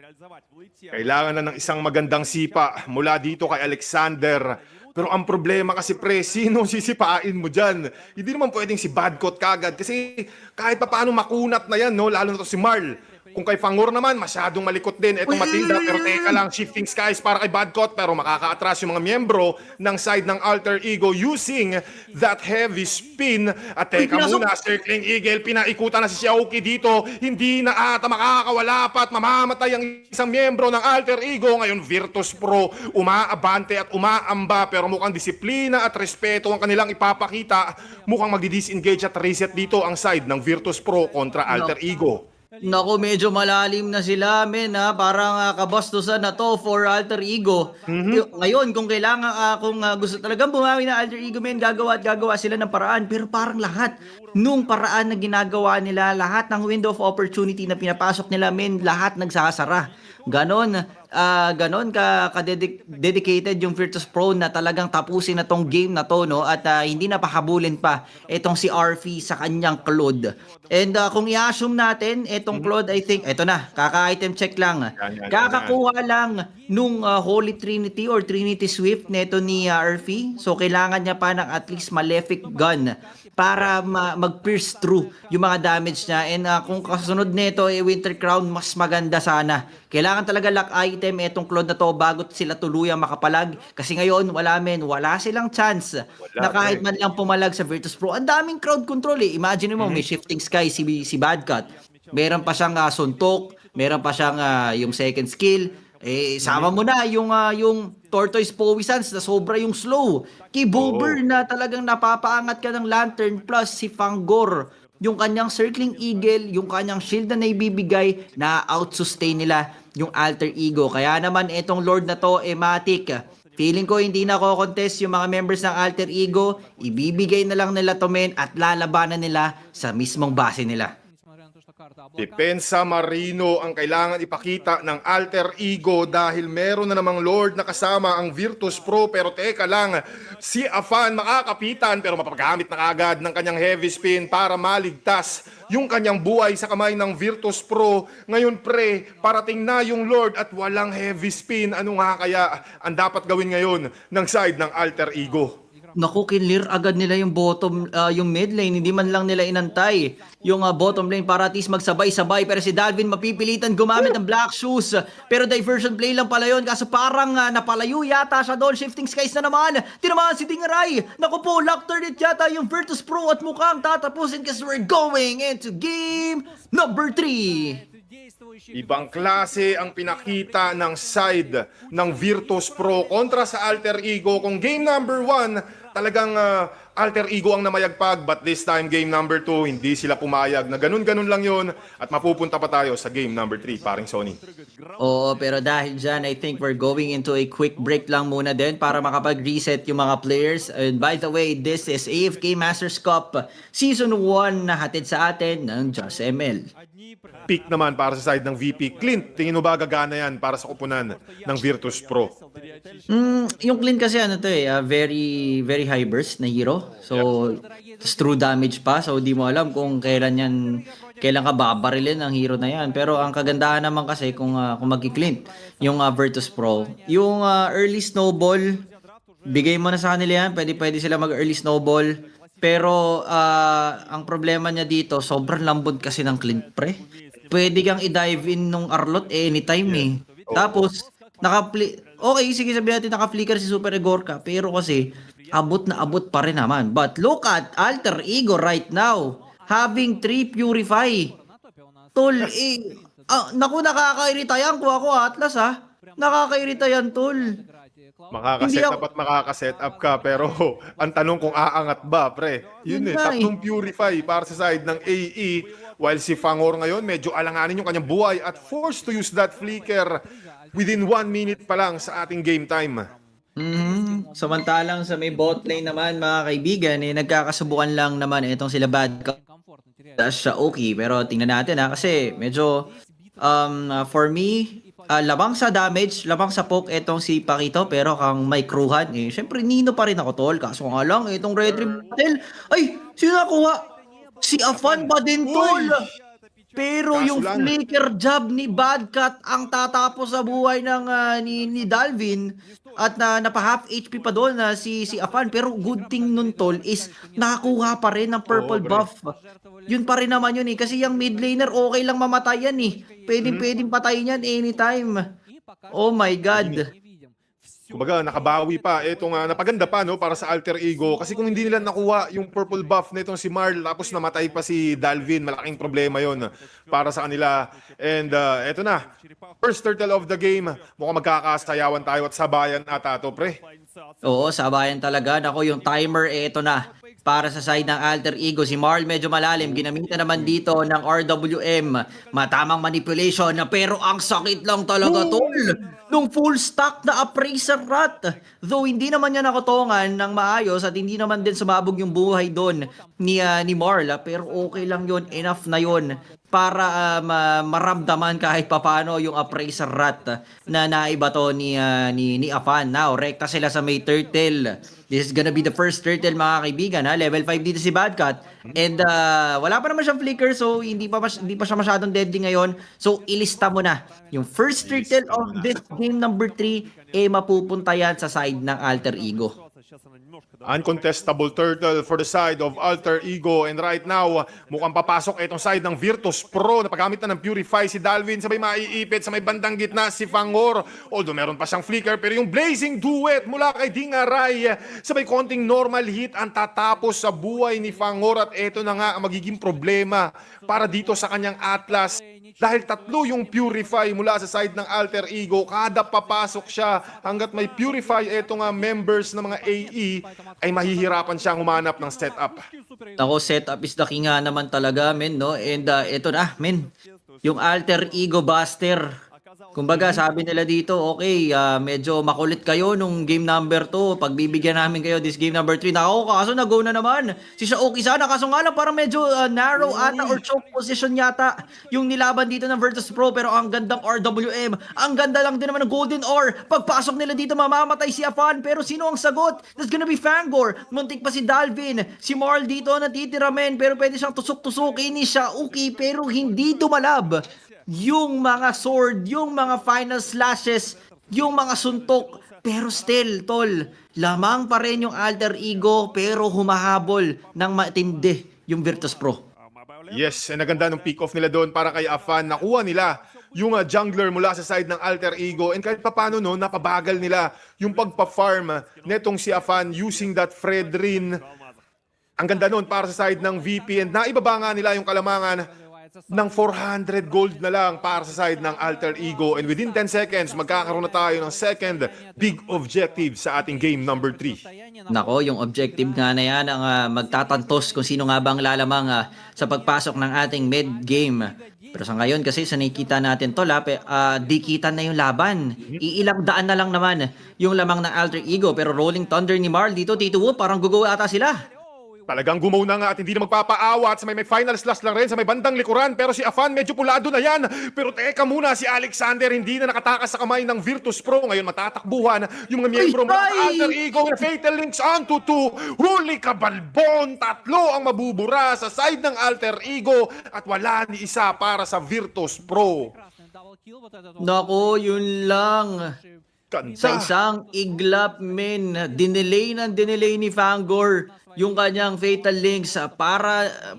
Kailangan na ng isang magandang sipa mula dito kay Alexander. Pero ang problema kasi pre, sino sisipain mo dyan? Hindi naman pwedeng si Badcot kagad kasi kahit pa paano makunat na yan, no? Lalo na to si Marl. Kung kay Fangor naman, masyadong malikot din. Etong Matilda, pero teka lang, shifting skies para kay Badcot, pero makaka-atras yung mga miyembro ng side ng Alter Ego using that heavy spin. At teka muna, Circling Eagle, pinaikutan na si Xiaoki dito. Hindi na ata makakawala pa at mamamatay ang isang miyembro ng Alter Ego. Ngayon, Virtus Pro, umaabante at umaamba, pero mukhang disiplina at respeto ang kanilang ipapakita. Mukhang magdi-disengage at reset dito ang side ng Virtus Pro kontra Alter Ego. Naku, medyo malalim na sila, men, ha? Parang kabastusan na to for Alter Ego. Ngayon, kung kailangan, kung gusto talagang bumawi na Alter Ego, men, gagawa at gagawa sila ng paraan. Pero parang lahat nung paraan na ginagawa nila, lahat ng window of opportunity na pinapasok nila, men, lahat nagsasara. Ganon dedicated yung Virtus Pro na talagang tapusin na tong game na to, no? At hindi na pahabulin pa itong si RV sa kanyang Claude. And kung i-assume natin itong Claude, I think eto na, kaka-item check lang. Kakakuha lang nung Holy Trinity or Trinity Swift neto ni RV. So kailangan niya pa ng at least Malefic Gun para mag-pierce through yung mga damage niya. And kung kasunod nito Winter Crown, mas maganda sana. Kailangan talaga lock item etong Claude na to bago sila tuluyang makapalag. Kasi ngayon, wala silang chance na kahit man lang pumalag sa Virtus Pro. Ang daming crowd control eh. Imagine mo, may shifting sky si Badcut. Meron pa siyang suntok, meron pa siyang yung second skill. Sama mo na yung Tortoise Poisons na sobra yung slow. Kay Bober na talagang napapaangat ka ng Lantern plus si Fangor. Yung kanyang Circling Eagle, yung kanyang shield na naibibigay, na out-sustain nila yung Alter Ego. Kaya naman itong Lord na to, Matic, feeling ko hindi na ko-contest yung mga members ng Alter Ego. Ibibigay na lang nila to, men, at lalabanan nila sa mismong base nila. Depensa Marino ang kailangan ipakita ng Alter Ego dahil meron na namang Lord na kasama ang Virtus Pro. Pero teka lang, si Afan makakapitan pero mapagamit na kagad ng kanyang heavy spin para maligtas yung kanyang buhay sa kamay ng Virtus Pro. Ngayon pre, parating na yung Lord at walang heavy spin. Ano nga kaya ang dapat gawin ngayon ng side ng Alter Ego? Naku, kinlear agad nila yung bottom, yung mid lane. Hindi man lang nila inantay yung bottom lane para at least magsabay-sabay. Pero si Dalvin mapipilitan gumamit ng Black Shoes. Pero diversion play lang pala yun. Kaso parang napalayo yata siya doon. Shifting skies na naman. Tinamaan si Dingaray. Naku po, lock turret yata yung Virtus Pro at mukhang tatapusin kasi we're going into game number 3. Ibang klase ang pinakita ng side ng Virtus Pro kontra sa Alter Ego. Kung game number 1, talagang Alter Ego ang namayagpag, but this time game number 2, hindi sila pumayag na ganun-ganun lang yun at mapupunta pa tayo sa game number 3, paring Sony. Oo, pero dahil dyan, I think we're going into a quick break lang muna din para makapag-reset yung mga players. And by the way, this is AFK Masters Cup Season 1 na hatid sa atin ng Just ML. Pick naman para sa side ng VP. Clint, tingin mo ba gagana yan para sa kupunan ng Virtus Pro? Yung Clint kasi very very high burst na hero. So, true damage pa. So, di mo alam kung kailan ka babarilin ang hero na yan. Pero ang kagandahan naman kasi kung magki-Clint yung Virtus Pro, yung early snowball, bigay mo na sa kanila yan. Pwede sila mag-early snowball. Pero ang problema niya dito, sobrang lambot kasi ng Clint pre. Pwede kang i-dive in nung Arlot anytime eh. Tapos, okay, sige sabihin natin naka-flicker si Super Egorka. Pero kasi, abot na abot pa rin naman. But look at Alter Ego right now. Having 3 Purify. Tol, naku, nakakairita yan. Kung ako Atlas nakakairita yan, tol. Makakaset up at makakaset up ka, pero ang tanong kung aangat ba, pre. Yun tatlong Purify para sa side ng AE, while si Fangor ngayon medyo alanganin yung kanyang buhay at forced to use that flicker within 1 minute pa lang sa ating game time. Samantalang sa may bot lane naman, mga kaibigan, nagkakasubukan lang naman itong sila Badcut siya okay. Pero tingnan natin kasi medyo for me, labang sa damage, labang sa poke etong si Pakito, pero kang may crewhan syempre Nino pa rin ako, tol. Kaso nga lang itong Red Rim Battle, ay, sino nakuha? Si Afan pa din, tol. Pero yung Kaso lang, flicker job ni Badcat ang tatapos sa buhay ng ni Dalvin at napa half HP pa doon na si Afan, pero good thing nun tol is nakakuha pa rin ng oo, purple pre. buff. Yun pa rin naman yun eh kasi yung mid laner okay lang mamatay yan eh. Pwedeng patayin yan anytime. Oh my god. Kumbaga, nakabawi pa. Itong napaganda pa no, para sa Alter Ego. Kasi kung hindi nila nakuha yung purple buff na itong si Marl, tapos namatay pa si Dalvin, malaking problema yon para sa kanila. And eto na, first turtle of the game. Mukhang magkakasayawan tayo at sabayan ata to, pre. Oo, sabayan talaga. Nako, yung timer, eto na. Para sa side ng Alter Ego, si Marl medyo malalim. Ginamitan naman dito ng RWM. Matamang manipulation na pero ang sakit lang talaga, tol. Nung full stack na Appraiser Rat. Though hindi naman niya nakotongan ng maayos at hindi naman din sumabog yung buhay doon ni Marl. Pero okay lang yun, enough na yun para maramdaman kahit papano yung Appraiser Rat na naiba to ni Afan. Now, rekta sila sa may turtle. This is gonna be the first turtle mga kaibigan ha. Level 5 dito si Badcat. And wala pa naman siyang flicker so hindi pa siya masyadong deadly ngayon. So ilista mo na. Yung first turtle of this game number 3 mapupunta yan sa side ng Alter Ego. Uncontestable turtle for the side of Alter Ego. And right now, mukhang papasok itong side ng Virtus Pro. Napagamit na ng Purify si Dalvin. Sabay maiipit sa may bandang gitna si Fangor. Although meron pa siyang flicker. Pero yung Blazing Duet mula kay Dingaray. Sabay konting normal hit ang tatapos sa buhay ni Fangor. At ito na nga ang magiging problema para dito sa kanyang Atlas. Dahil tatlo yung Purify mula sa side ng Alter Ego. Kada papasok siya hanggat may Purify itong members ng mga AE ay mahihirapan siyang humanap ng setup. Ako, setup is the king nga naman talaga, men, no? And ito na, men. Yung Alter Ego Buster. Kumbaga, sabi nila dito, okay, medyo makulit kayo nung game number 2. Pagbibigyan namin kayo this game number 3. Nako, kaso na-go na naman. Si Shaoki sana, kaso nga lang parang medyo narrow ata or choke position yata yung nilaban dito ng Virtus Pro. Pero ang gandang RWM. Ang ganda lang din naman ng Golden Ore. Pagpasok nila dito, mamamatay si Afan. Pero sino ang sagot? That's gonna be Fangor. Muntik pa si Dalvin. Si Marl dito natitira, men. Pero pwede siyang tusok-tusukin ni Shaoki. Pero hindi tumalab yung mga sword, yung mga final slashes, yung mga suntok. Pero still, tol, lamang pa rin yung Alter Ego pero humahabol ng matindi yung Virtus Pro. Yes, and naganda ng pick-off nila doon para kay Afan. Nakuha nila yung jungler mula sa side ng Alter Ego. And kahit papano no, napabagal nila yung pagpa-farm netong si Afan using that Fredrin. Ang ganda noon para sa side ng VP. And naibaba nga nila yung kalamangan ng 400 gold na lang para sa side ng Alter Ego. And within 10 seconds, magkakaroon na tayo ng second big objective sa ating game number 3. Nako, yung objective nga na yan ang magtatantos kung sino nga bang lalamang sa pagpasok ng ating mid-game. Pero sa ngayon kasi sa nakikita natin to, dikitan na yung laban. Iilang daan na lang naman yung lamang ng Alter Ego. Pero Rolling Thunder ni Marl dito, Tito Wu, parang gugawa ata sila. Talagang gumaw na nga at hindi na magpapaawat sa may final slash lang rin sa may bandang likuran. Pero si Afan medyo pulado na yan. Pero teka muna, si Alexander hindi na nakatakas sa kamay ng Virtus Pro. Ngayon matatakbuhan yung mga miyembro ng Alter Ego. Fatal Links onto 2. Huli ka balbon. Tatlo ang mabubura sa side ng Alter Ego. At wala ni isa para sa Virtus Pro. Nako, yun lang. Sa isang iglap, men, dinelay ni Fangor yung kanyang Fatal Links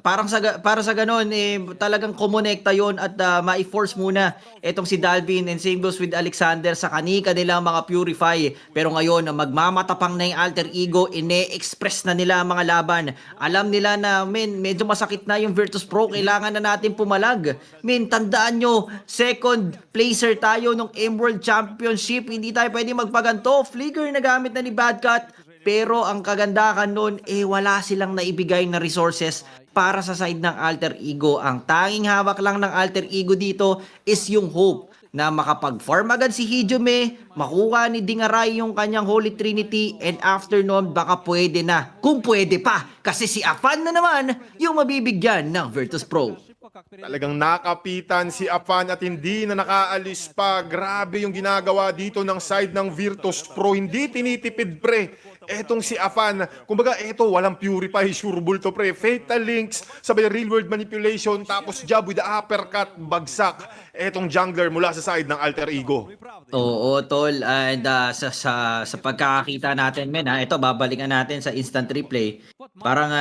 para sa ganon talagang kumonekta yon at ma-force muna etong si Dalvin, and same goes with Alexander sa kanika nilang mga Purify. Pero ngayon magmamatapang na yung Alter Ego, ine-express na nila ang mga laban. Alam nila na medyo masakit na yung Virtus Pro, kailangan na natin pumalag. Tandaan nyo, second placer tayo nung Emerald Championship, hindi tayo pwede magpaganto. Flicker na gamit na ni Badcat. Pero ang kagandahan nun, wala silang naibigay na resources para sa side ng Alter Ego. Ang tanging hawak lang ng Alter Ego dito is yung hope na makapag-farm agad si Hijome, makuha ni Dingaray yung kanyang Holy Trinity, and after nun, baka pwede na. Kung pwede pa, kasi si Afan na naman yung mabibigyan ng Virtus Pro. Talagang nakapitan si Afan at hindi na nakaalis pa. Grabe yung ginagawa dito ng side ng Virtus Pro. Hindi tinitipid, pre. Etong si Afan, kumbaga eto walang purify, sureball to pre. Fatal links, sabay real world manipulation, tapos jab with the uppercut, bagsak. Etong jungler mula sa side ng Alter Ego. Oo, tol. And sa pagkakakita natin, men, ito babalikan natin sa instant replay. Parang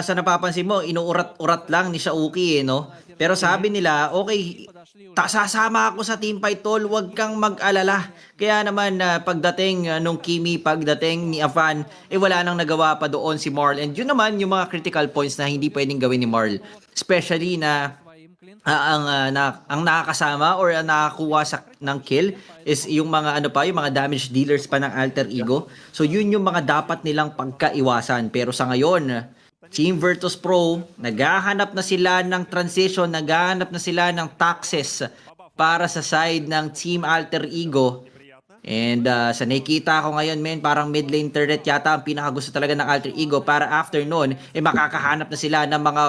sa napapansin mo, inuurat-urat lang ni Shauki, no? Pero sabi nila, okay, sasama ako sa teamfight, tol, wag kang mag-alala. Kaya naman pagdating nung Kimi, pagdating ni Afan, wala nang nagawa pa doon si Marl. And yun naman yung mga critical points na hindi pwedeng gawin ni Marl. Especially na ang nakakasama or ang nakakuha ng kill is yung mga yung mga damage dealers pa ng Alter Ego. So yun yung mga dapat nilang pagkaiwasan. Pero sa ngayon, Team Virtus Pro, naghahanap na sila ng transition, naghahanap na sila ng taxes para sa side ng Team Alter Ego. And sa nakikita ko ngayon, men, parang mid lane turret yata ang pinakagusto talaga ng Alter Ego para after nun, makakahanap na sila ng mga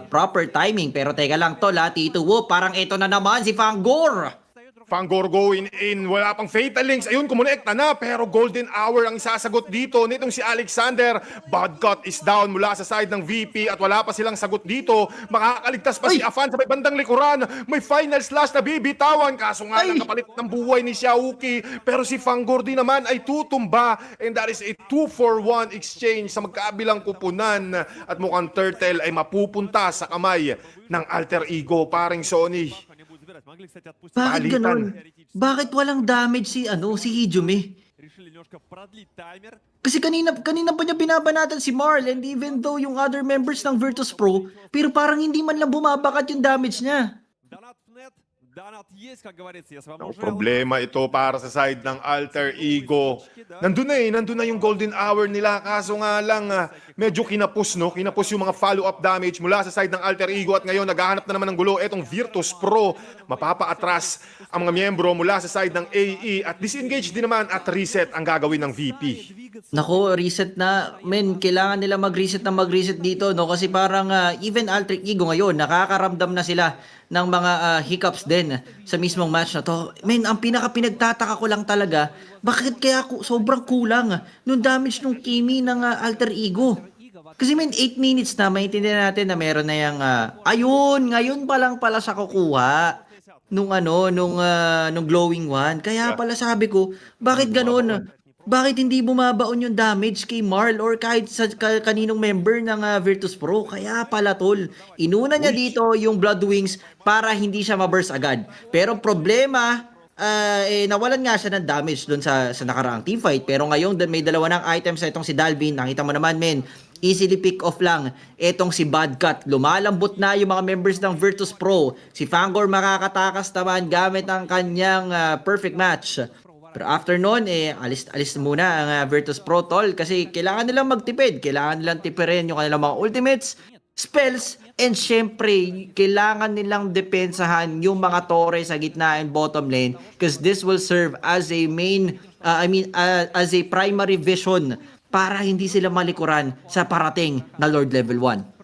proper timing. Pero teka lang, tol, Tito Wu, parang ito na naman si Fangor. Fangor going in, wala pang fatal links, ayun, kumonekta na, pero golden hour ang isasagot dito nitong si Alexander. Bodcut is down mula sa side ng VP at wala pa silang sagot dito. Makakaligtas pa si Afan sa may bandang likuran, may final slash na bibitawan, kaso nga lang kapalit ng buhay ni Shauki, pero si Fangor din naman ay tutumba, and that is a 2-for-1 exchange sa magkabilang kupunan, at mukhang Turtle ay mapupunta sa kamay ng Alter Ego, paring Sony. Bakit ganun? Bakit walang damage si Hijumi? Kasi kanina pa niya binabanatan si Marl, and even though yung other members ng Virtus Pro, pero parang hindi man lang bumabakat yung damage niya. No problema ito para sa side ng Alter Ego. Nandun na yung golden hour nila, kaso nga lang medyo kinapos yung mga follow-up damage mula sa side ng Alter Ego, at ngayon naghahanap na naman ng gulo etong Virtus Pro. Mapapaatras ang mga miyembro mula sa side ng AE, at disengage din naman at reset ang gagawin ng VP. Nako, reset na. Men, kailangan nila mag-reset dito, no? Kasi parang even Alter Ego ngayon, nakakaramdam na sila ng mga hiccups din sa mismong match na to. Men, ang pinagtataka ko lang talaga, bakit kaya sobrang kulang nung damage nung Kimi ng Alter Ego? Kasi men, 8 minutes na, maintindihan natin na meron na yung, ngayon pa lang pala sa kukuha nung glowing one. Kaya pala sabi ko, bakit ganun? Bakit hindi bumabaon yung damage kay Marl or kahit sa kaninong member ng Virtus Pro? Kaya pala, tol, inuna niya dito yung Blood Wings para hindi siya ma-burst agad. Pero problema, nawalan nga siya ng damage doon sa nakaraang teamfight. Pero ngayon may dalawa ng items itong si Dalvin. Nakita mo naman, men, easily pick off lang etong si Bodcut. Lumalambot na yung mga members ng Virtus Pro. Si Fangor makakatakas naman gamit ang kanyang perfect match. Pero after nun, alis muna ang Virtus Pro, tol, kasi kailangan nilang magtipid. Kailangan nilang tipirin yung kanilang mga ultimates, spells, and syempre, kailangan nilang depensahan yung mga torre sa gitna and bottom lane, because this will serve as a as a primary vision para hindi sila malikuran sa parating na Lord Level 1.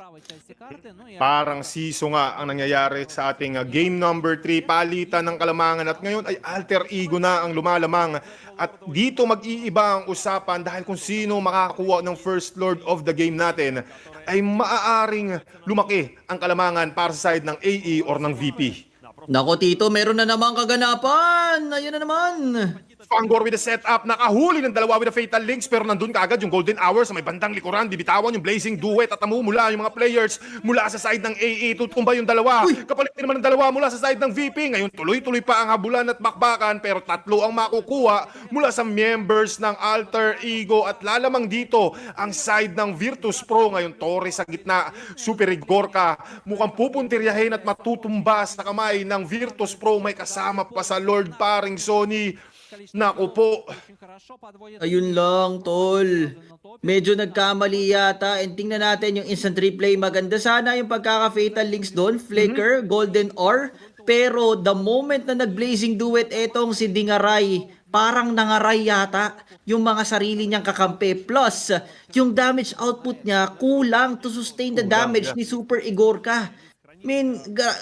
Parang siso nga ang nangyayari sa ating game number 3, palitan ng kalamangan, at ngayon ay Alter Ego na ang lumalamang, at dito mag-iiba ang usapan dahil kung sino makakakuha ng First Lord of the game natin ay maaaring lumaki ang kalamangan para sa side ng AE or ng VP. Nako, Tito, meron na naman kaganapan. Ayun na naman. Fangor with the setup, nakahuli ng dalawa with the fatal links, pero nandun kaagad yung golden hour sa may bandang likuran, bibitawan yung blazing duet at namumula yung mga players mula sa side ng AE, tutumba yung dalawa. Kapalit din naman ng dalawa mula sa side ng VP. Ngayon tuloy-tuloy pa ang habulan at bakbakan, pero tatlo ang makukuha mula sa members ng Alter Ego, at lalamang dito ang side ng Virtus Pro. Ngayon Torre sa gitna, Super Igorka mukhang pupuntiryahin at matutumba sa kamay ng Virtus Pro. May kasama pa sa Lord, paring Sony. Naku po. Ayun lang, tol. Medyo nagkamali yata. And tingnan natin yung instant replay. Maganda sana yung pagkaka-fatal links doon. Flicker, golden ore. Pero the moment na nag-blazing duet etong si Dingaray, parang nangaray yata yung mga sarili niyang kakampi. Plus, yung damage output niya kulang to sustain the damage ni Super Igorka.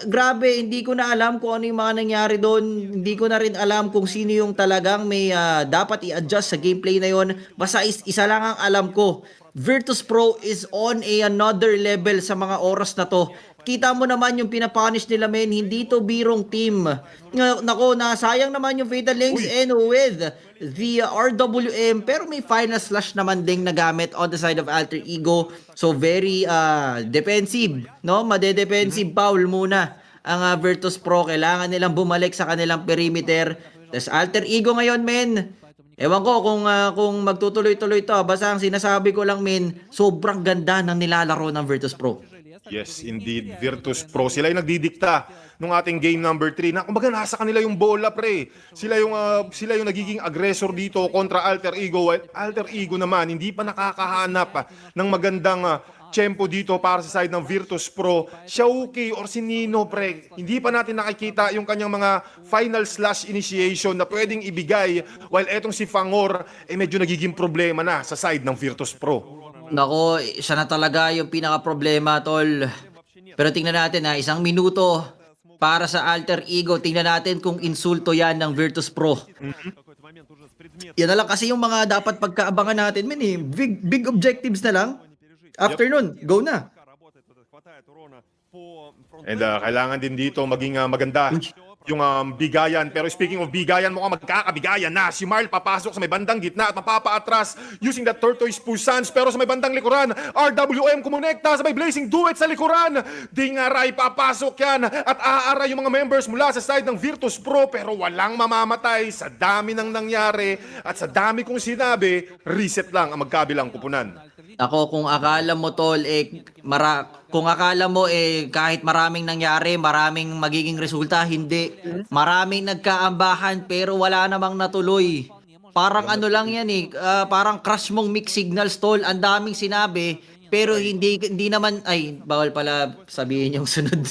Grabe, hindi ko na alam kung ano yung mga nangyari doon. Hindi ko na rin alam kung sino yung talagang may dapat i-adjust sa gameplay na yon. Basta isa lang ang alam ko. Virtus Pro is on another level sa mga oras na to. Kita mo naman yung pinapunish nila, men. Hindi to birong team. Nako, nasayang naman yung Fatal Links and with the RWM, pero may final slash naman ding nagamit on the side of Alter Ego. So very defensive, no? Made-defensive foul muna ang Virtus Pro. Kailangan nilang bumalik sa kanilang perimeter. Tapos Alter Ego ngayon, men. Ewan ko kung magtutuloy-tuloy to. Basta ang sinasabi ko lang, men, sobrang ganda ng nilalaro ng Virtus Pro. Yes, indeed. Virtus Pro. Sila yung nagdidikta nung ating game number 3. Na kumbaga nasa kanila yung bola, pre. Sila yung nagiging aggressor dito kontra Alter Ego. Alter Ego naman hindi pa nakakahanap ng magandang tempo dito para sa side ng Virtus Pro. Xiaoki or si Nino, pre, hindi pa natin nakikita yung kanyang mga final slash initiation na pwedeng ibigay, while etong si Fangor medyo nagiging problema na sa side ng Virtus Pro. Nako, siya na talaga yung pinaka-problema, tol. Pero tingnan natin, 1 minuto para sa Alter Ego. Tingnan natin kung insulto yan ng Virtus Pro. Yan na lang kasi yung mga dapat pagkaabangan natin, men, eh. Big objectives na lang. After nun, go na. And kailangan din dito maging maganda yung bigayan. Pero speaking of bigayan, mukhang magkakabigayan na. Si Marl papasok sa may bandang gitna at mapapaatras using that tortoise Pusans. Pero sa may bandang likuran, RWM kumonekta sa may blazing duet sa likuran. Dingaray papasok yan at aaray yung mga members mula sa side ng Virtus Pro. Pero walang mamamatay sa dami ng nangyari. At sa dami kong sinabi, reset lang ang magkabilang kupunan. Ako, kung akala mo, tol, kung akala mo kahit maraming nangyari, maraming magiging resulta, hindi. Maraming nagkaambahan pero wala namang natuloy. Parang ano lang yan parang crush mong mixed signals, tol. Ang daming sinabi pero hindi naman, ay, bawal pala sabihin yung sunod.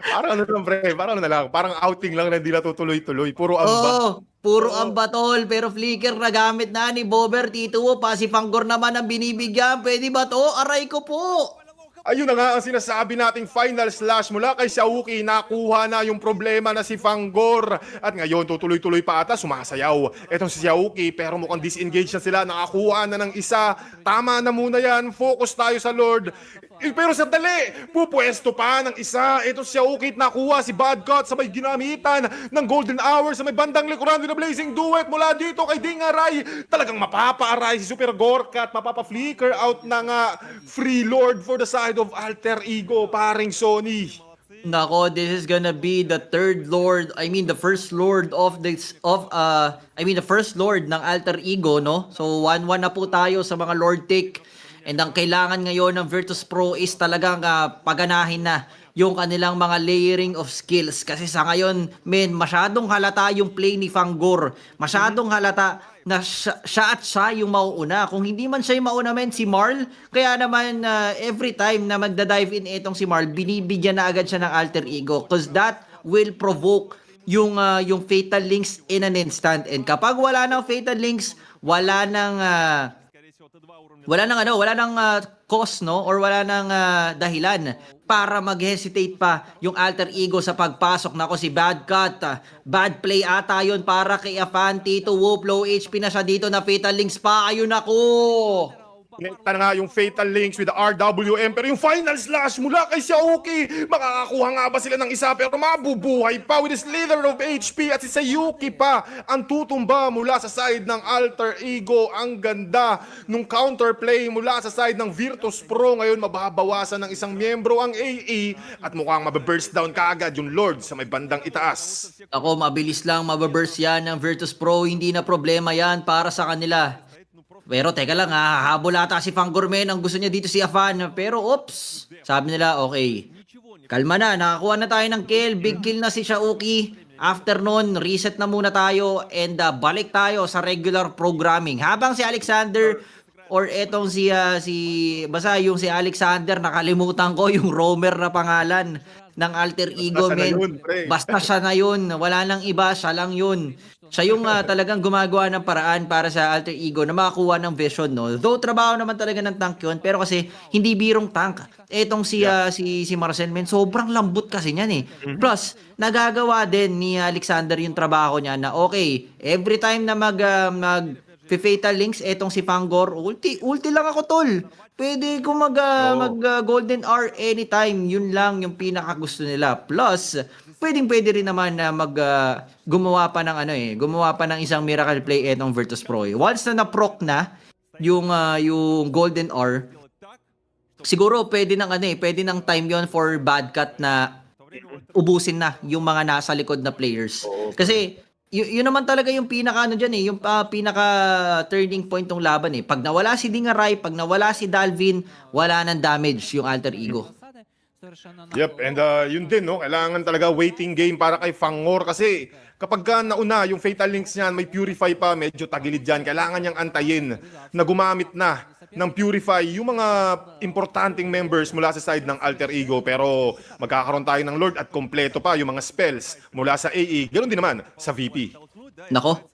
Parang ano lang, pre, parang ano lang, parang outing lang na hindi na tutuloy-tuloy. Puro amba. Oo, puro amba, tol. Pero flicker na gamit na ni Bober, Tito. Pa si Fangor naman ang binibigyan. Pwede ba to? Aray ko po. Ayun na nga ang sinasabi nating final slash mula kay Xiaoki. Nakuha na yung problema na si Fangor. At ngayon, tutuloy-tuloy pa ata, sumasayaw. Etong si Xiaoki, pero mukhang disengage na sila. Nakakuha na ng isa. Tama na muna yan. Focus tayo sa Lord. Pero sandali, pupwesto pa ng isa. Ito si Xiaoki, nakuha si Badcut sa may ginamitan ng Golden Hour sa may bandang likuran with a blazing duet mula dito kay Dingaray. Talagang mapapaaray si Super Gorka at mapapa-flicker out ng Free Lord for the side of Alter Ego, paring Sony. Nako, this is gonna be the third lord, the first lord of the first lord ng Alter Ego, no? So 1-1 na po tayo sa mga lord take. And ang kailangan ngayon ng Virtus Pro is talagang paganahin na yung kanilang mga layering of skills. Kasi sa ngayon, men, masyadong halata yung play ni Fangor. Masyadong halata na siya yung mauuna. Kung hindi man siya yung mauna, men, si Marl. Kaya naman, every time na magda-dive in itong si Marl, binibigyan na agad siya ng Alter Ego. Because that will provoke yung Fatal Links in an instant. And kapag wala ng Fatal Links, wala nang cause, no, or wala nang dahilan para mag-hesitate pa yung Alter Ego sa pagpasok. Nako, si Badcut, bad play ata yun para kay Afan. Tito Whoop, low HP na siya dito na Fatal Links pa. Ayun, ako. Kinekta na nga yung Fatal Links with the RWM, pero yung final slash mula kay Xiaoki, makakakuha nga ba sila ng isa, pero mabubuhay pa with a slither of HP at si Sayuki pa ang tutumba mula sa side ng Alter Ego. Ang ganda nung counterplay mula sa side ng Virtus Pro. Ngayon mababawasan ng isang miyembro ang AE at mukhang mababurst down kaagad yung Lord sa may bandang itaas. Ako, mabilis lang mababurst yan ng Virtus Pro. Hindi na problema yan para sa kanila. Pero teka lang, hahabol ata si Fangor, men. Ang gusto niya dito si Afan. Pero oops, sabi nila, okay, kalma na, nakakuha na tayo ng kill. Big kill na si Xiaoki. After nun, reset na muna tayo and balik tayo sa regular programming. Habang si Alexander or etong basta yung si Alexander, nakalimutan ko yung roamer na pangalan ng Alter Ego, men. Basta siya na yun. Wala nang iba, siya lang yun. Siya yung talagang gumagawa ng paraan para sa alter ego na makakuha ng vision, no? Though trabaho naman talaga ng tank yun, pero kasi hindi birong tank. Etong si Marcel, men, sobrang lambot kasi niyan eh. Plus, nagagawa din ni Alexander yung trabaho niya na okay, every time na mag fatal links, etong si Fangor, ulti lang ako, tol. Pwede ko mag Golden Hour anytime. Yun lang yung pinaka gusto nila. Plus, pwede rin naman na gumawa pa ng gumawa pa ng isang miracle play etong Virtus Pro. Once na na-proc na yung Golden Hour, siguro pwede ng time yon for bad cut na ubusin na yung mga nasa likod na players. Kasi yun naman talaga yung pinaka yung pinaka turning point ng laban eh. Pag nawala si Dingaray, pag nawala si Dalvin, wala nang damage yung alter ego. Yep, and yun din, no? Kailangan talaga waiting game para kay Fangor kasi kapag nauna yung Fatal Links niyan, may Purify pa, medyo tagilid yan. Kailangan niyang antayin na gumamit na ng Purify yung mga importanteng members mula sa side ng Alter Ego. Pero magkakaroon tayo ng Lord at kompleto pa yung mga spells mula sa AE. Ganoon din naman sa VP. Nako,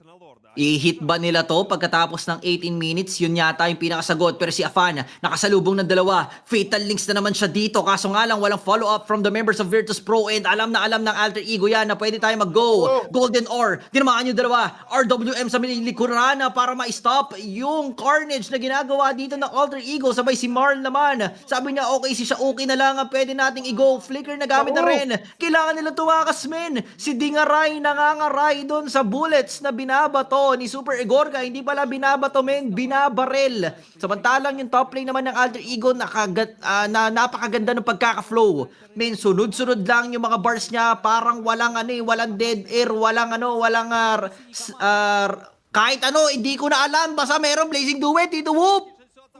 i-hit ba nila to pagkatapos ng 18 minutes? Yun yata yung pinakasagot. Pero si Afan, nakasalubong ng dalawa. Fatal links na naman siya dito. Kaso nga lang, walang follow-up from the members of Virtus Pro. And alam ng Alter Ego yan na pwede tayo mag-go. Golden Ore. Dinamaan yung dalawa. RWM sa likuran para ma-stop yung carnage na ginagawa dito ng Alter Ego. Sabay si Marl naman. Sabi niya, okay, si Shauki na lang. Pwede nating i-go. Flicker na gamit na rin. Kailangan nila tumakas, men. Si Dingaray nangangaray doon sa bullets na binabato ni Super Igorga, hindi pala binabato, men, binabarel. Samantalang yung top lane naman ng Alter Ego napakaganda ng pagkaka-flow. Men, sunod-sunod lang yung mga bars niya, parang walang walang dead air, walang kahit hindi ko na alam, basta merong blazing duet dito, whoop!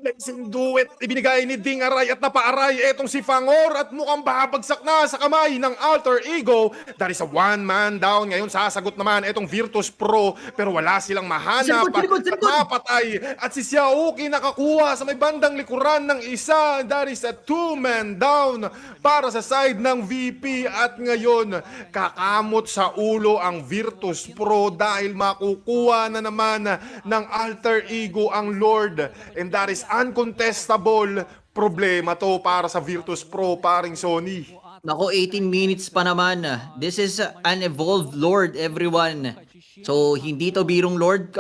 Blazing duet ibinigay ni Dingaray at napaaray etong si Fangor at mukhang babagsak na sa kamay ng Alter Ego. That is a one-man down. Ngayon sasagot naman etong Virtus Pro pero wala silang mahanap at mapatay. At si Xiaoki nakakuha sa may bandang likuran ng isa. That is a two-man down para sa side ng VP. At ngayon kakamot sa ulo ang Virtus Pro dahil makukuha na naman ng Alter Ego ang Lord. And that is uncontestable problema to para sa Virtus Pro, paring Sony. Nako, 18 minutes pa naman. This is an evolved Lord, everyone. So, hindi to birong Lord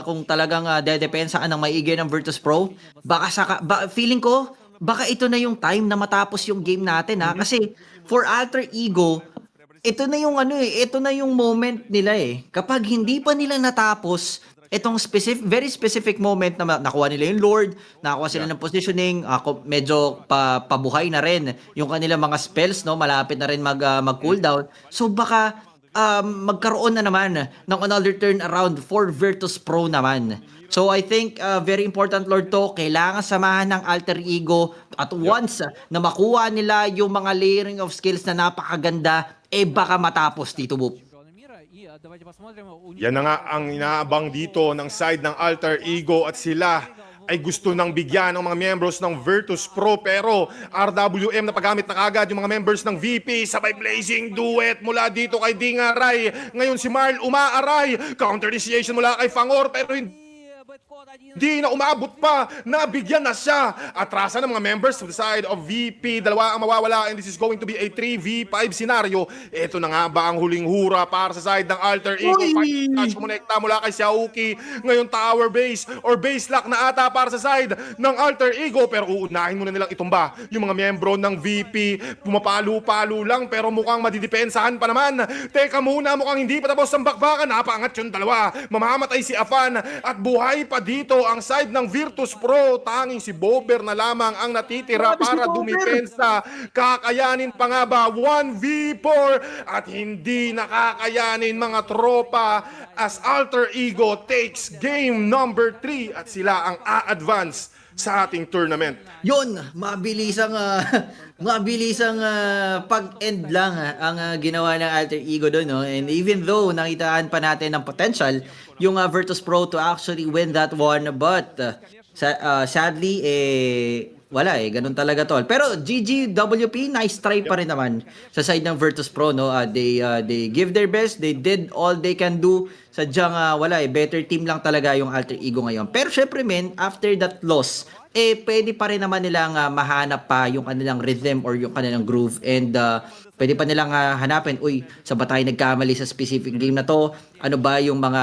kung talagang dedepensa ka ng maigi ng Virtus Pro. Feeling ko, baka ito na yung time na matapos yung game natin, ha? Kasi, for Alter Ego, ito na yung ito na yung moment nila eh. Kapag hindi pa nila natapos itong very specific moment na nakuha nila yung Lord, nakuha sila ng positioning, medyo pabuhay na rin yung kanilang mga spells, no, malapit na rin mag-cooldown. So baka magkaroon na naman ng another turn around for Virtus Pro naman. So I think very important, Lord, to kailangan samahan ng Alter Ego at once na makuha nila yung mga layering of skills na napakaganda, baka matapos, Tito Boop. Yan na nga ang inaabang dito ng side ng Alter Ego at sila ay gusto nang bigyan ng mga members ng Virtus Pro pero RWM na paggamit na kagad yung mga members ng VP sabay blazing duet mula dito kay Dingaray. Ngayon si Marl umaaray, counter initiation mula kay Fangor pero hindi na umabot pa, nabigyan na siya. Atrasan ng mga members to the side of VP. Dalawa ang mawawala and this is going to be a 3v5 scenario. Ito na nga ba ang huling hura para sa side ng Alter Ego? Touch kumonekta mula kay Xiaoki. Ngayon tower base or base lock na ata para sa side ng Alter Ego. Pero uunahin muna nilang itumba yung mga membro ng VP. Pumapalo-palo lang pero mukhang madidepensahan pa naman. Teka muna, mukhang hindi pa tapos ang bakbakan. Napaangat yung dalawa. Mamamatay si Afan at buhay pa dito ang side ng Virtus Pro. Tanging si Bober na lamang ang natitira para dumipensa. Kakayanin pa nga ba 1v4 at hindi nakakayanin mga tropa as Alter Ego takes game number 3 at sila ang a-advance sa ating tournament. Yun, mabilisang pag-end lang ang ginawa ng Alter Ego doon, no? And even though nakitaan pa natin ng potential yung Virtus Pro to actually win that one, but sadly wala eh, ganun talaga tol. Pero GGWP, nice try pa rin naman sa side ng Virtus Pro, no? They give their best, they did all they can do. Sadyang wala eh, better team lang talaga yung Alter Ego ngayon. Pero syempre men, after that loss, pwede pa rin naman nilang mahanap pa yung kanilang rhythm or yung kanilang groove, and pwede pa nilang hanapin, uy, sa ba tayo nagkamali sa specific game na to? Ano ba yung mga